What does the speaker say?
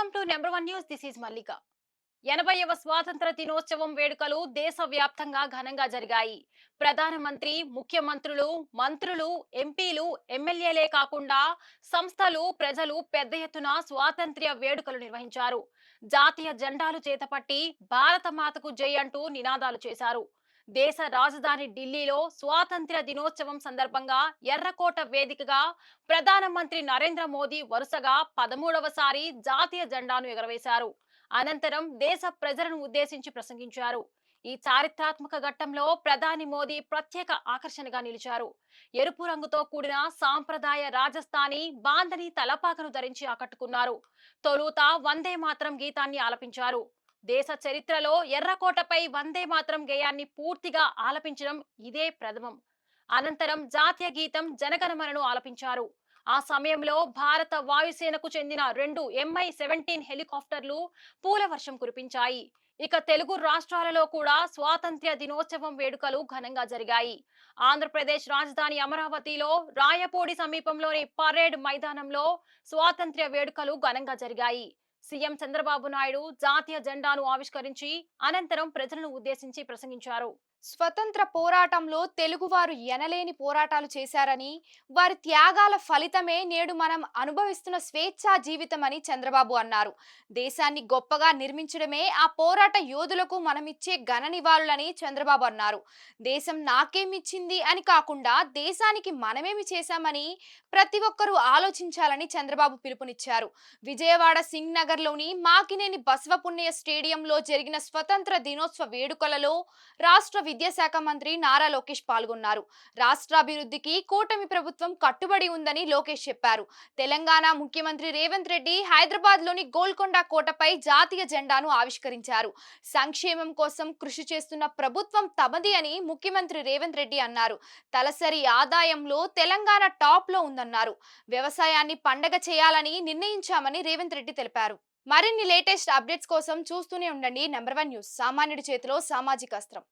Welcome to number 1 news. This is Mallika. 80వ స్వాతంత్ర దినోత్సవం వేడుకలు దేశవ్యాప్తంగా ఘనంగా జరిగాయి. ప్రధానమంత్రి, ముఖ్యమంత్రులు, మంత్రులు, ఎంపీలు, ఎమ్మెల్యేలే కాకుండా సంస్థలు, ప్రజలు పెద్ద ఎత్తున స్వాతంత్ర్య వేడుకలు నిర్వహించారు. జాతీయ జెండాలు చేతపట్టి భారత మాతకు జై అంటూ నినాదాలు చేశారు. దేశ రాజధాని ఢిల్లీలో స్వాతంత్ర్య దినోత్సవం సందర్భంగా ఎర్రకోట వేదికగా ప్రధానమంత్రి నరేంద్ర మోదీ వరుసగా 13వసారి జాతీయ జెండాను ఎగరవేశారు. అనంతరం దేశ ప్రజలను ఉద్దేశించి ప్రసంగించారు. ఈ చారిత్రాత్మక ఘట్టంలో ప్రధాని మోదీ ప్రత్యేక ఆకర్షణగా నిలిచారు. ఎరుపు రంగుతో కూడిన సాంప్రదాయ రాజస్థానీ బాందని తలపాకను ధరించి ఆకట్టుకున్నారు. తొలుత వందే మాతరం గీతాన్ని ఆలపించారు. దేశ చరిత్రలో ఎర్రకోటపై వందే మాతరం గేయాన్ని పూర్తిగా ఆలపించడం ఇదే ప్రథమం. అనంతరం జాతీయ గీతం జనగణమనను ఆలపించారు. ఆ సమయంలో భారత వాయుసేనకు చెందిన 2 MI-17 హెలికాప్టర్లు పూల వర్షం కురిపించాయి. ఇక తెలుగు రాష్ట్రాలలో కూడా స్వాతంత్ర్య దినోత్సవం వేడుకలు ఘనంగా జరిగాయి. ఆంధ్రప్రదేశ్ రాజధాని అమరావతిలో రాయపూడి సమీపంలోని పరేడ్ మైదానంలో స్వాతంత్ర్య వేడుకలు ఘనంగా జరిగాయి. సీఎం చంద్రబాబు నాయుడు జాతీయ జెండాను ఆవిష్కరించి అనంతరం ప్రజలను ఉద్దేశించి ప్రసంగించారు. స్వతంత్ర పోరాటంలో తెలుగువారు ఎనలేని పోరాటాలు చేశారని, వారి త్యాగాల ఫలితమే నేడు మనం అనుభవిస్తున్న స్వేచ్ఛా జీవితమని చంద్రబాబు అన్నారు. దేశాన్ని గొప్పగా నిర్మించడమే ఆ పోరాట యోధులకు మనమిచ్చే ఘన నివాళులని చంద్రబాబు అన్నారు. దేశం నాకేమిచ్చింది అని కాకుండా దేశానికి మనమేమి చేశామని ప్రతి ఒక్కరూ ఆలోచించాలని చంద్రబాబు పిలుపునిచ్చారు. విజయవాడ సింగ్ నగర్లోని మాకినేని బసవపున్నయ్య స్టేడియంలో జరిగిన స్వతంత్ర దినోత్సవ వేడుకలలో రాష్ట్ర విద్యాశాఖ మంత్రి నారా లోకేష్ పాల్గొన్నారు. రాష్ట్రాభివృద్ధికి కూటమి ప్రభుత్వం కట్టుబడి ఉందని లోకేష్ చెప్పారు. తెలంగాణ ముఖ్యమంత్రి రేవంత్ రెడ్డి హైదరాబాద్ లోని గోల్కొండ కోటపై జాతీయ జెండాను ఆవిష్కరించారు. సంక్షేమం కోసం కృషి చేస్తున్న ప్రభుత్వం తమది అని ముఖ్యమంత్రి రేవంత్ రెడ్డి అన్నారు. తలసరి ఆదాయంలో తెలంగాణ టాప్ లో ఉందన్నారు. వ్యవసాయాన్ని పండగ చేయాలని నిర్ణయించామని రేవంత్ రెడ్డి తెలిపారు. మరిన్ని లేటెస్ట్ అప్డేట్స్ కోసం చూస్తూనే ఉండండి నెంబర్ 1 న్యూస్. సామాన్యుడి చేతిలో సామాజిక అస్త్రం.